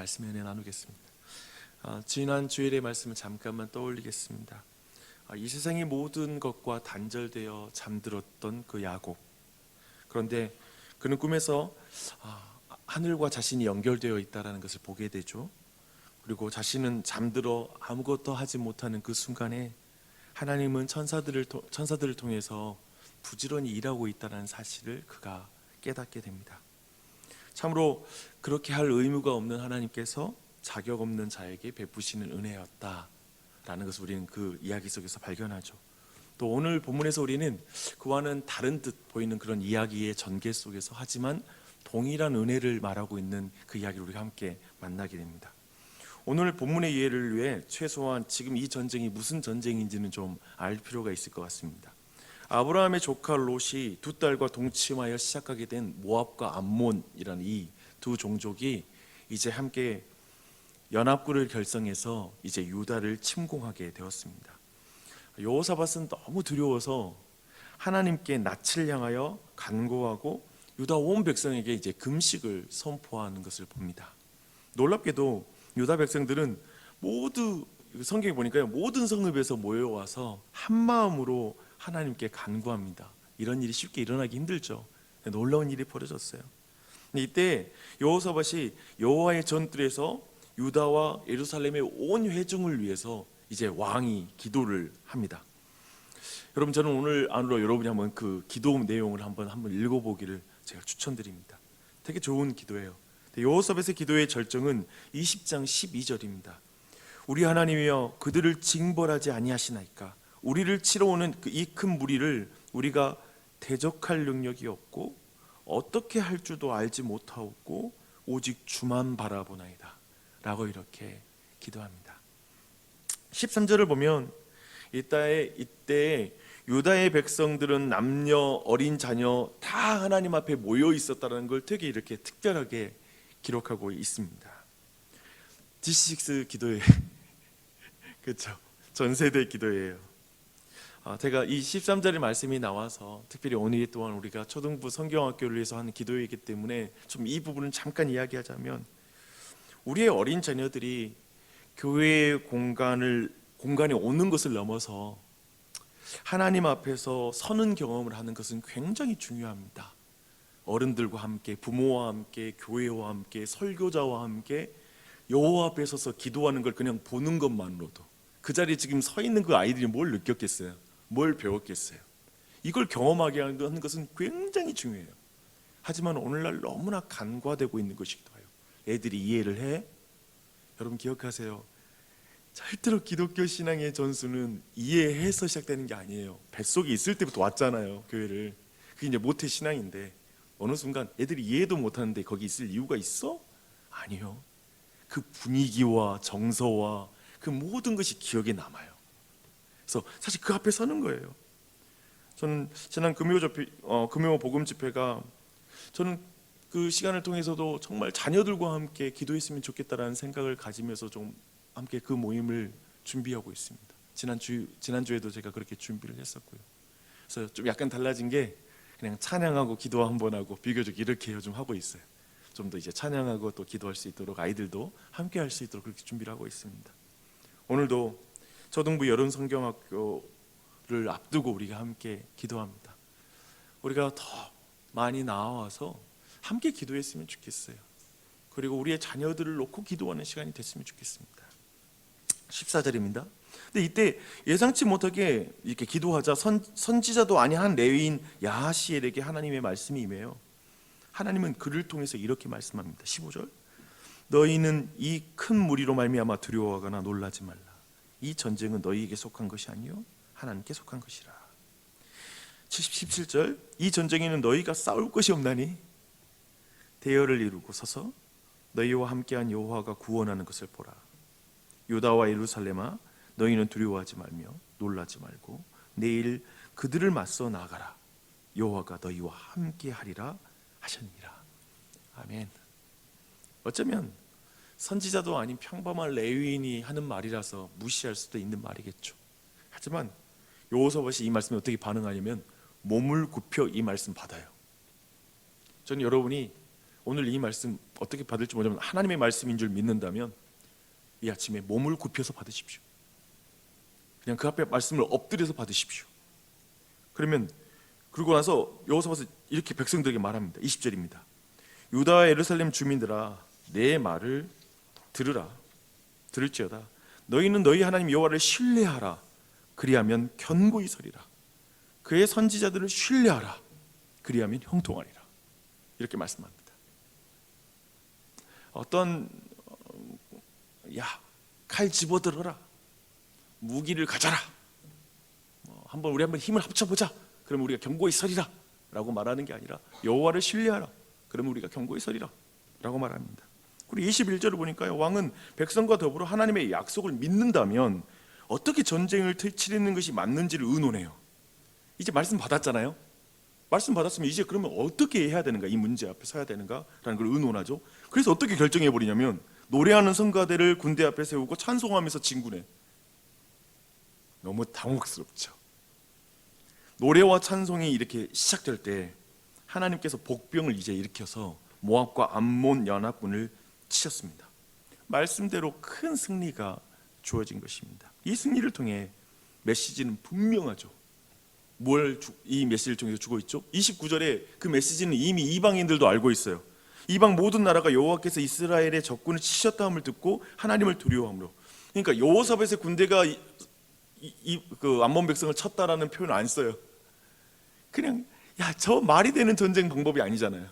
말씀의 은혜 나누겠습니다. 지난 주일의 말씀을 잠깐만 떠올리겠습니다. 이 세상의 모든 것과 단절되어 잠들었던 그 야곱. 그런데 그는 꿈에서 하늘과 자신이 연결되어 있다는 것을 보게 되죠. 그리고 자신은 잠들어 아무것도 하지 못하는 그 순간에 하나님은 천사들을 통해서 부지런히 일하고 있다는 사실을 그가 깨닫게 됩니다. 참으로 그렇게 할 의무가 없는 하나님께서 자격 없는 자에게 베푸시는 은혜였다라는 것을 우리는 그 이야기 속에서 발견하죠. 또 오늘 본문에서 우리는 그와는 다른 듯 보이는 그런 이야기의 전개 속에서 하지만 동일한 은혜를 말하고 있는 그 이야기를 우리가 함께 만나게 됩니다. 오늘 본문의 이해를 위해 최소한 지금 이 전쟁이 무슨 전쟁인지는 좀 알 필요가 있을 것 같습니다. 아브라함의 조카 롯이 두 딸과 동침하여 시작하게 된 모압과 암몬이라는 이 두 종족이 이제 함께 연합군을 결성해서 이제 유다를 침공하게 되었습니다. 여호사밧은 너무 두려워서 하나님께 낯을 향하여 간구하고 유다 온 백성에게 이제 금식을 선포하는 것을 봅니다. 놀랍게도 유다 백성들은 모두 성경에 보니까요, 모든 성읍에서 모여와서 한 마음으로 하나님께 간구합니다. 이런 일이 쉽게 일어나기 힘들죠. 놀라운 일이 벌어졌어요. 이때 여호사밧이 여호와의 전뜰에서 유다와 예루살렘의 온 회중을 위해서 이제 왕이 기도를 합니다. 여러분, 저는 오늘 안으로 여러분이 한번 그 기도 내용을 한번 읽어보기를 제가 추천드립니다. 되게 좋은 기도예요. 여호사밧의 기도의 절정은 20장 12절입니다. 우리 하나님이여, 그들을 징벌하지 아니하시나이까. 우리를 치러 오는 이 큰 무리를 우리가 대적할 능력이 없고 어떻게 할 줄도 알지 못하고 오직 주만 바라보나이다 라고 이렇게 기도합니다. 13절을 보면 이때 유다의 백성들은 남녀 어린 자녀 다 하나님 앞에 모여 있었다는 걸 되게 이렇게 특별하게 기록하고 있습니다. G6 기도예요. 그렇죠. 전 세대 기도예요. 제가 이 13절의 말씀이 나와서 특별히 오늘 또한 우리가 초등부 성경학교를 위해서 하는 기도이기 때문에 좀 이 부분을 잠깐 이야기하자면, 우리의 어린 자녀들이 교회의 공간에 오는 것을 넘어서 하나님 앞에서 서는 경험을 하는 것은 굉장히 중요합니다. 어른들과 함께, 부모와 함께, 교회와 함께, 설교자와 함께 여호와 앞에 서서 기도하는 걸 그냥 보는 것만으로도, 그 자리에 지금 서 있는 그 아이들이 뭘 느꼈겠어요? 뭘 배웠겠어요? 이걸 경험하게 하는 것은 굉장히 중요해요. 하지만 오늘날 너무나 간과되고 있는 것이기도 해요. 애들이 이해를 해? 여러분 기억하세요. 절대로 기독교 신앙의 전수는 이해해서 시작되는 게 아니에요. 뱃속에 있을 때부터 왔잖아요, 교회를. 그게 이제 모태 신앙인데 어느 순간 애들이 이해도 못하는데 거기 있을 이유가 있어? 아니요. 그 분위기와 정서와 그 모든 것이 기억에 남아요. 그래서 사실 그 앞에 서는 거예요. 저는 지난 금요 복음 집회가, 저는 그 시간을 통해서도 정말 자녀들과 함께 기도했으면 좋겠다라는 생각을 가지면서 좀 함께 그 모임을 준비하고 있습니다. 지난주에도 제가 그렇게 준비를 했었고요. 그래서 좀 약간 달라진 게 그냥 찬양하고 기도 한번 하고 비교적 이렇게 좀 하고 있어요. 좀 더 이제 찬양하고 또 기도할 수 있도록 아이들도 함께 할 수 있도록 그렇게 준비를 하고 있습니다. 오늘도 초등부 여름 성경학교를 앞두고 우리가 함께 기도합니다. 우리가 더 많이 나와서 함께 기도했으면 좋겠어요. 그리고 우리의 자녀들을 놓고 기도하는 시간이 됐으면 좋겠습니다. 14절입니다. 근데 이때 예상치 못하게 이렇게 기도하자 선지자도 아니한 레위인 야하시엘에게 하나님의 말씀이 임해요. 하나님은 그를 통해서 이렇게 말씀합니다. 15절, 너희는 이 큰 무리로 말미암아 두려워하거나 놀라지 말라. 이 전쟁은 너희에게 속한 것이 아니요 하나님께 속한 것이라. 17절, 이 전쟁에는 너희가 싸울 것이 없나니 대열을 이루고 서서 너희와 함께한 여호와가 구원하는 것을 보라. 유다와 예루살렘아, 너희는 두려워하지 말며 놀라지 말고 내일 그들을 맞서 나가라. 여호와가 너희와 함께하리라 하셨니라. 아멘. 어쩌면 선지자도 아닌 평범한 레위인이 하는 말이라서 무시할 수도 있는 말이겠죠. 하지만 여호사밧이 이 말씀에 어떻게 반응하냐면 몸을 굽혀 이 말씀 받아요. 저는 여러분이 오늘 이 말씀 어떻게 받을지 모르지만 하나님의 말씀인 줄 믿는다면 이 아침에 몸을 굽혀서 받으십시오. 그냥 그 앞에 말씀을 엎드려서 받으십시오. 그러면 그러고 나서 여호사밧은 이렇게 백성들에게 말합니다. 20절입니다. 유다와 예루살렘 주민들아, 내 말을 들으라. 들을지어다. 너희는 너희 하나님 여호와를 신뢰하라. 그리하면 견고히 서리라. 그의 선지자들을 신뢰하라. 그리하면 형통하리라. 이렇게 말씀합니다. 어떤 칼 집어들어라, 무기를 가져라, 우리 한번 힘을 합쳐보자, 그러면 우리가 견고히 서리라 라고 말하는 게 아니라 여호와를 신뢰하라, 그러면 우리가 견고히 서리라 라고 말합니다. 그리고 21절을 보니까요, 왕은 백성과 더불어 하나님의 약속을 믿는다면 어떻게 전쟁을 치르는 것이 맞는지를 의논해요. 이제 말씀 받았잖아요. 말씀 받았으면 이제 그러면 어떻게 해야 되는가, 이 문제 앞에 서야 되는가라는 걸 의논하죠. 그래서 어떻게 결정해버리냐면 노래하는 성가대를 군대 앞에 세우고 찬송하면서 진군해. 너무 당혹스럽죠. 노래와 찬송이 이렇게 시작될 때 하나님께서 복병을 이제 일으켜서 모압과 암몬 연합군을 치셨습니다. 말씀대로 큰 승리가 주어진 것입니다. 이 승리를 통해 메시지는 분명하죠. 이 메시지를 통해서 주고 있죠. 29절에 그 메시지는 이미 이방인들도 알고 있어요. 이방 모든 나라가 여호와께서 이스라엘의 적군을 치셨다함을 듣고 하나님을 두려워함으로. 그러니까 여호사밧의 군대가 그 암몬 백성을 쳤다라는 표현을 안 써요. 그냥 저 말이 되는 전쟁 방법이 아니잖아요.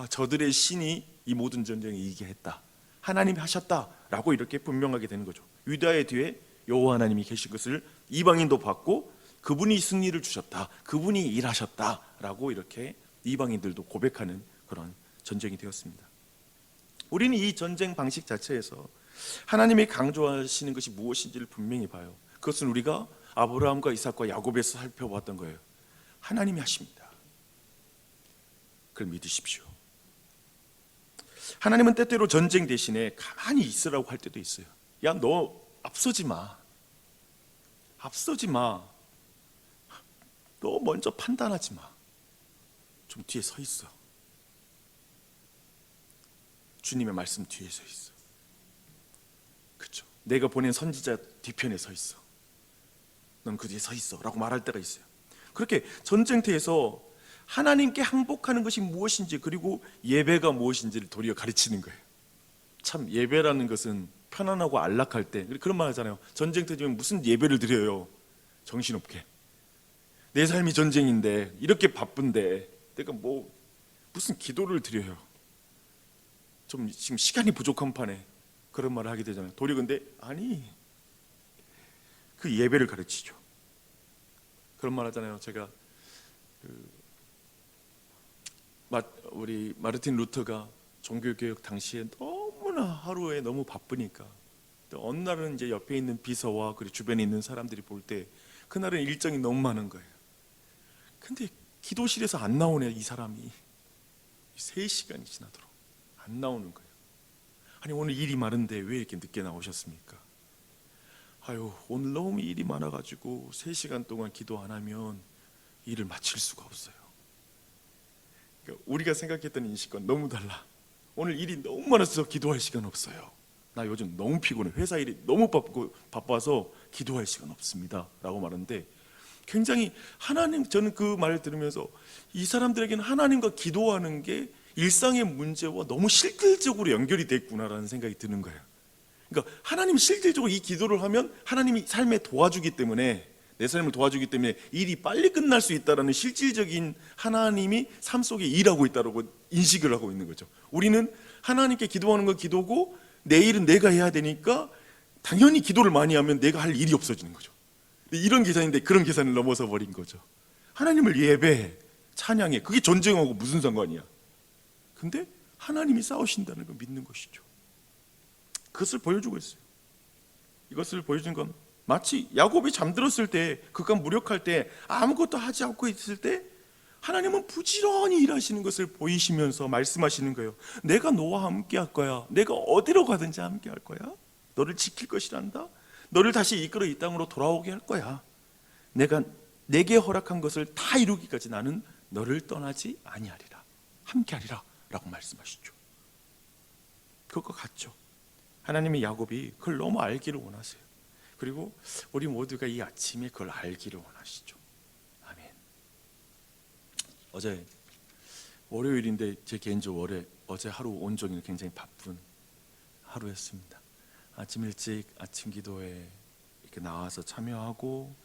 저들의 신이 이 모든 전쟁을 이기게 했다, 하나님이 하셨다라고 이렇게 분명하게 되는 거죠. 유다의 뒤에 여호와 하나님이 계신 것을 이방인도 봤고 그분이 승리를 주셨다, 그분이 일하셨다라고 이렇게 이방인들도 고백하는 그런 전쟁이 되었습니다. 우리는 이 전쟁 방식 자체에서 하나님이 강조하시는 것이 무엇인지를 분명히 봐요. 그것은 우리가 아브라함과 이삭과 야곱에서 살펴봤던 거예요. 하나님이 하십니다. 그걸 믿으십시오. 하나님은 때때로 전쟁 대신에 가만히 있으라고 할 때도 있어요. 너 앞서지 마. 너 먼저 판단하지 마. 좀 뒤에 서 있어. 주님의 말씀 뒤에 서 있어. 그렇죠? 내가 보낸 선지자 뒤편에 서 있어. 넌 그 뒤에 서 있어 라고 말할 때가 있어요. 그렇게 전쟁터에서 하나님께 항복하는 것이 무엇인지, 그리고 예배가 무엇인지를 도리어 가르치는 거예요. 참, 예배라는 것은 편안하고 안락할 때 그런 말 하잖아요. 전쟁터지면 무슨 예배를 드려요, 정신없게. 내 삶이 전쟁인데, 이렇게 바쁜데 내가 무슨 기도를 드려요. 좀 지금 시간이 부족한 판에 그런 말을 하게 되잖아요. 도리어 근데 그 예배를 가르치죠. 그런 말 하잖아요. 제가 우리 마르틴 루터가 종교개혁 당시에 너무나 하루에 너무 바쁘니까 또 어느 날은 이제 옆에 있는 비서와 그리고 주변에 있는 사람들이 볼 때 그날은 일정이 너무 많은 거예요. 근데 기도실에서 안 나오네, 이 사람이. 3시간이 지나도록 안 나오는 거예요. 오늘 일이 많은데 왜 이렇게 늦게 나오셨습니까? 오늘 너무 일이 많아가지고 3시간 동안 기도 안 하면 일을 마칠 수가 없어요. 그러니까 우리가 생각했던 인식과는 너무 달라. 오늘 일이 너무 많아서 기도할 시간 없어요. 나 요즘 너무 피곤해. 회사 일이 너무 바빠서 기도할 시간 없습니다 라고 말하는데, 굉장히 저는 그 말을 들으면서 이 사람들에게는 하나님과 기도하는 게 일상의 문제와 너무 실질적으로 연결이 됐구나라는 생각이 드는 거예요. 그러니까 하나님이 실질적으로 이 기도를 하면 하나님이 삶에 도와주기 때문에, 내 삶을 도와주기 때문에 일이 빨리 끝날 수 있다는 실질적인 하나님이 삶 속에 일하고 있다고 인식을 하고 있는 거죠. 우리는 하나님께 기도하는 건 기도고 내 일은 내가 해야 되니까 당연히 기도를 많이 하면 내가 할 일이 없어지는 거죠. 이런 계산인데 그런 계산을 넘어서 버린 거죠. 하나님을 예배해, 찬양해. 그게 전쟁하고 무슨 상관이야. 근데 하나님이 싸우신다는 걸 믿는 것이죠. 그것을 보여주고 있어요. 이것을 보여준 건 마치 야곱이 잠들었을 때, 그가 무력할 때, 아무것도 하지 않고 있을 때 하나님은 부지런히 일하시는 것을 보이시면서 말씀하시는 거예요. 내가 너와 함께 할 거야. 내가 어디로 가든지 함께 할 거야. 너를 지킬 것이란다. 너를 다시 이끌어 이 땅으로 돌아오게 할 거야. 내가 내게 허락한 것을 다 이루기까지 나는 너를 떠나지 아니하리라, 함께 하리라 라고 말씀하시죠. 그거 같죠. 하나님의 야곱이 그걸 너무 알기를 원하세요. 그리고 우리 모두가 이 아침에 그걸 알기를 원하시죠. 아멘. 어제 월요일인데 제 개인적으로 어제 하루 온종일 굉장히 바쁜 하루였습니다. 아침 일찍 아침 기도에 이렇게 나와서 참여하고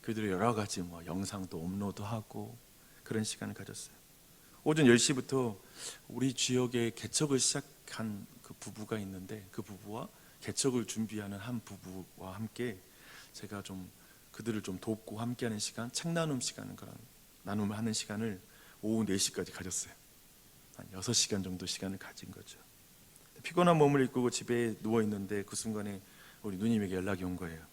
그들의 여러 가지 영상도 업로드하고 그런 시간을 가졌어요. 오전 10시부터 우리 지역에 개척을 시작한 그 부부가 있는데 그 부부와 개척을 준비하는 한 부부와 함께 제가 좀 그들을 좀 돕고 함께하는 시간, 책 나눔 시간을 나눔을 하는 시간을 오후 4시까지 가졌어요. 한 6시간 정도 시간을 가진 거죠. 피곤한 몸을 이끌고 집에 누워 있는데 그 순간에 우리 누님에게 연락이 온 거예요.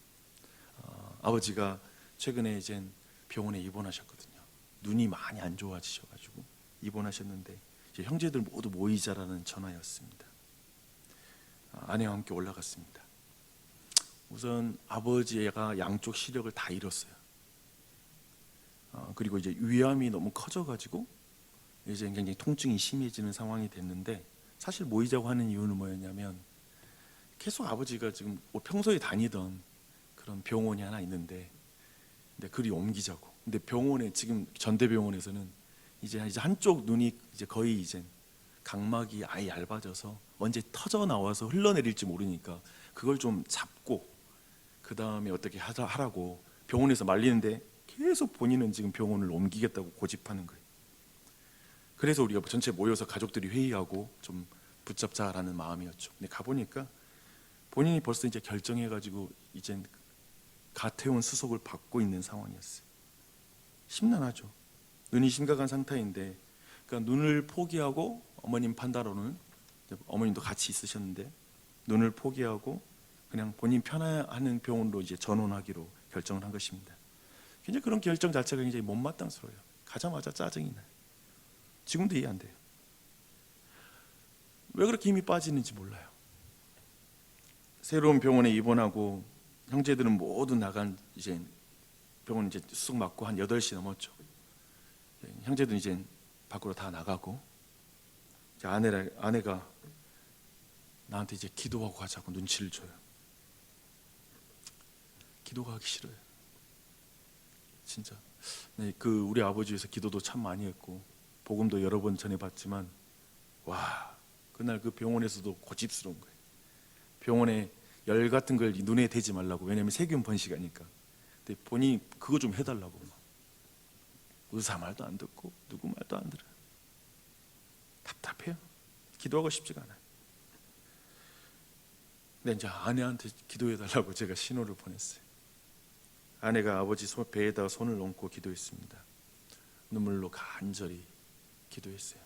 아버지가 최근에 이제 병원에 입원하셨거든요. 눈이 많이 안 좋아지셔가지고 입원하셨는데 이제 형제들 모두 모이자라는 전화였습니다. 아내와 함께 올라갔습니다. 우선 아버지가 양쪽 시력을 다 잃었어요. 그리고 이제 위암이 너무 커져가지고 이제 굉장히 통증이 심해지는 상황이 됐는데, 사실 모이자고 하는 이유는 뭐였냐면 계속 아버지가 지금 평소에 다니던 그런 병원이 하나 있는데 근데 그리 옮기자고. 근데 병원에 지금 전대병원에서는 이제 한쪽 눈이 이제 거의 이제 각막이 아예 얇아져서 언제 터져 나와서 흘러내릴지 모르니까 그걸 좀 잡고 그 다음에 어떻게 하라고 병원에서 말리는데 계속 본인은 지금 병원을 옮기겠다고 고집하는 거예요. 그래서 우리가 전체 모여서 가족들이 회의하고 좀 붙잡자라는 마음이었죠. 근데 가보니까 본인이 벌써 이제 결정해가지고 이제 가태원 수속을 받고 있는 상황이었어요. 심란하죠. 눈이 심각한 상태인데, 그러니까 눈을 포기하고 어머님 판단으로는 어머님도 같이 있으셨는데 눈을 포기하고 그냥 본인 편안한 병원으로 이제 전원하기로 결정을 한 것입니다. 굉장히 그런 결정 자체가 굉장히 못마땅스러워요. 가자마자 짜증이 나요. 지금도 이해 안 돼요. 왜 그렇게 힘이 빠지는지 몰라요. 새로운 병원에 입원하고 형제들은 모두 나간 이제 병원 이제 쑥 맞고 한 8시 넘었죠. 형제들은 이제 밖으로 다 나가고 이제 아내가 나한테 이제 기도하고 가자고 눈치를 줘요. 기도가 하기 싫어요. 진짜. 네, 그 우리 아버지 위해서 기도도 참 많이 했고 복음도 여러 번 전해봤지만 와, 그날 그 병원에서도 고집스러운 거예요. 병원에 열 같은 걸 눈에 대지 말라고. 왜냐면 세균 번식하니까. 근데 본인이 그거 좀 해달라고. 의사 말도 안 듣고 누구 말도 안 들어요. 답답해요. 기도하고 싶지가 않아요. 근데 이제 아내한테 기도해달라고 제가 신호를 보냈어요. 아내가 아버지 배에다가 손을 얹고 기도했습니다. 눈물로 간절히 기도했어요.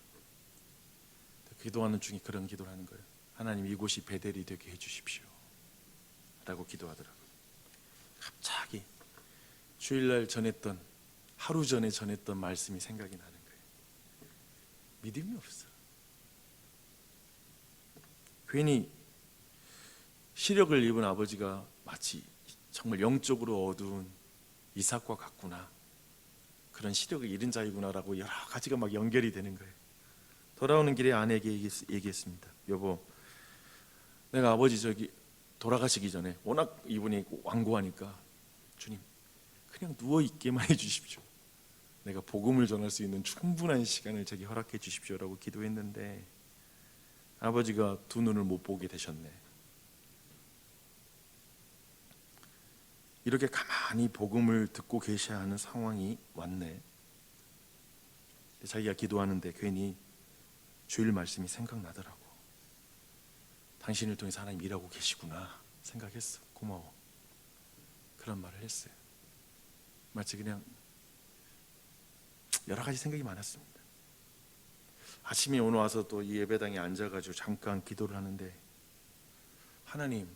기도하는 중에 그런 기도를 하는 거예요. 하나님, 이곳이 베델이 되게 해주십시오 라고 기도하더라고요. 갑자기 주일날 전했던, 하루 전에 전했던 말씀이 생각이 나는 거예요. 믿음이 없어. 괜히 시력을 입은 아버지가 마치 정말 영적으로 어두운 이삭과 같구나, 그런 시력을 잃은 자이구나라고 여러 가지가 막 연결이 되는 거예요. 돌아오는 길에 아내에게 얘기했습니다. 여보, 내가 아버지 돌아가시기 전에 워낙 이분이 완고하니까 주님 그냥 누워있게만 해주십시오. 내가 복음을 전할 수 있는 충분한 시간을 제게 허락해 주십시오라고 기도했는데 아버지가 두 눈을 못 보게 되셨네. 이렇게 가만히 복음을 듣고 계셔야 하는 상황이 왔네. 자기가 기도하는데 괜히 주일 말씀이 생각나더라고. 당신을 통해서 하나님 일하고 계시구나 생각했어. 고마워. 그런 말을 했어요. 마치 그냥 여러 가지 생각이 많았습니다. 아침에 오늘 와서 또 이 예배당에 앉아가지고 잠깐 기도를 하는데 하나님이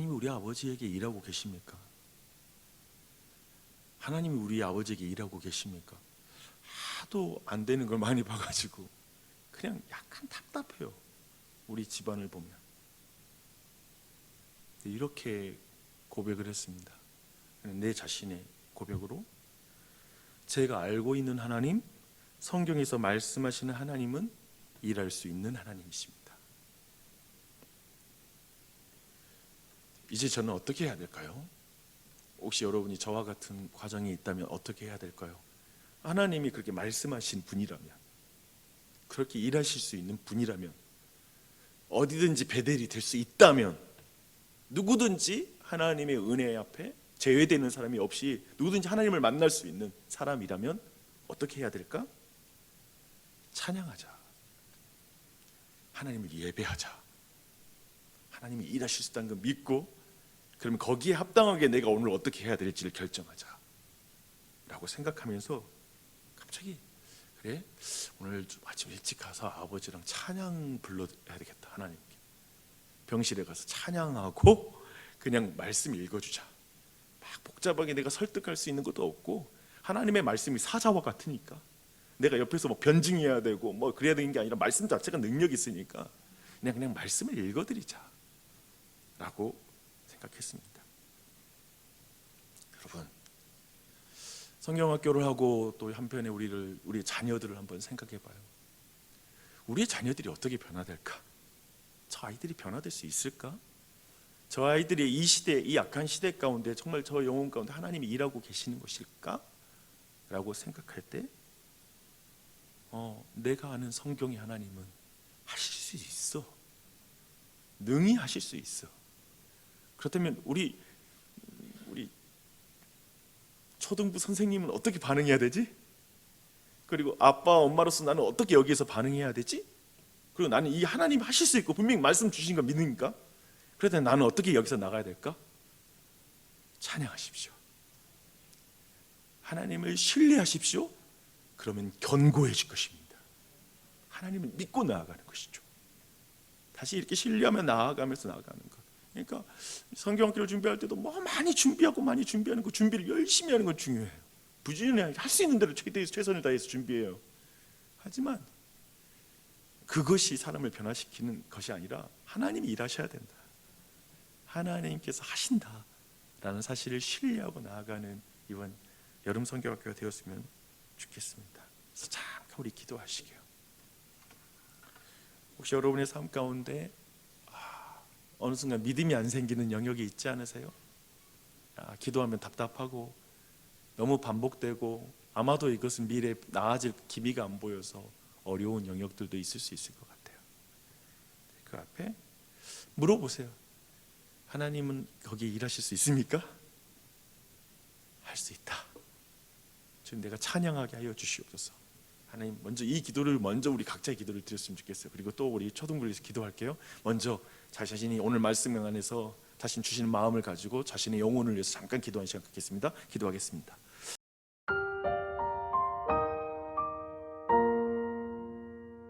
우리 아버지에게 일하고 계십니까? 하나님이 우리 아버지에게 일하고 계십니까? 하도 안 되는 걸 많이 봐가지고 그냥 약간 답답해요. 우리 집안을 보면. 이렇게 고백을 했습니다. 내 자신의 고백으로 제가 알고 있는 하나님, 성경에서 말씀하시는 하나님은 일할 수 있는 하나님이십니다. 이제 저는 어떻게 해야 될까요? 혹시 여러분이 저와 같은 과정이 있다면 어떻게 해야 될까요? 하나님이 그렇게 말씀하신 분이라면, 그렇게 일하실 수 있는 분이라면, 어디든지 베델이 될 수 있다면, 누구든지 하나님의 은혜 앞에 제외되는 사람이 없이 누구든지 하나님을 만날 수 있는 사람이라면 어떻게 해야 될까? 찬양하자. 하나님을 예배하자. 하나님이 일하실 수 있다는 걸 믿고, 그러면 거기에 합당하게 내가 오늘 어떻게 해야 될지를 결정하자 라고 생각하면서 갑자기, 그래, 오늘 아침 일찍 가서 아버지랑 찬양 불러야 되겠다. 하나님께 병실에 가서 찬양하고 그냥 말씀 읽어주자. 막 복잡하게 내가 설득할 수 있는 것도 없고, 하나님의 말씀이 사자와 같으니까 내가 옆에서 뭐 변증해야 되고 뭐 그래야 되는 게 아니라 말씀 자체가 능력이 있으니까 그냥 말씀을 읽어드리자 라고 생각했습니다. 여러분, 성경학교를 하고 또 한편에 우리 자녀들을 한번 생각해봐요. 우리의 자녀들이 어떻게 변화될까? 저 아이들이 변화될 수 있을까? 저 아이들이 이 시대, 이 악한 시대 가운데 정말 저 영혼 가운데 하나님이 일하고 계시는 것일까? 라고 생각할 때 내가 아는 성경의 하나님은 하실 수 있어. 능히 하실 수 있어. 그렇다면 우리 초등부 선생님은 어떻게 반응해야 되지? 그리고 아빠 엄마로서 나는 어떻게 여기에서 반응해야 되지? 그리고 나는 이 하나님 하실 수 있고 분명히 말씀 주신 거 믿으니까, 그렇다면 나는 어떻게 여기서 나가야 될까? 찬양하십시오. 하나님을 신뢰하십시오. 그러면 견고해질 것입니다. 하나님을 믿고 나아가는 것이죠. 다시 이렇게 신뢰하며 나아가면서 나아가는 것. 그러니까 성경학교를 준비할 때도 뭐 많이 준비하는 거, 준비를 열심히 하는 건 중요해요. 부지런히 할 수 있는 대로 최선을 다해서 준비해요. 하지만 그것이 사람을 변화시키는 것이 아니라 하나님이 일하셔야 된다. 하나님께서 하신다라는 사실을 신뢰하고 나아가는 이번 여름 성경학교가 되었으면 좋겠습니다. 그래서 잠깐 우리 기도하시게요. 혹시 여러분의 삶 가운데 어느 순간 믿음이 안 생기는 영역이 있지 않으세요? 기도하면 답답하고 너무 반복되고 아마도 이것은 미래에 나아질 기미가 안 보여서 어려운 영역들도 있을 수 있을 것 같아요. 그 앞에 물어보세요. 하나님은 거기에 일하실 수 있습니까? 할 수 있다. 지금 내가 찬양하게 하여 주시옵소서. 하나님, 먼저 이 기도를 우리 각자의 기도를 드렸으면 좋겠어요. 그리고 또 우리 초등부에서 기도할게요. 먼저 자신이 오늘 말씀 안에서 자신 주시는 마음을 가지고 자신의 영혼을 위해서 잠깐 기도하는 시간 갖겠습니다. 기도하겠습니다.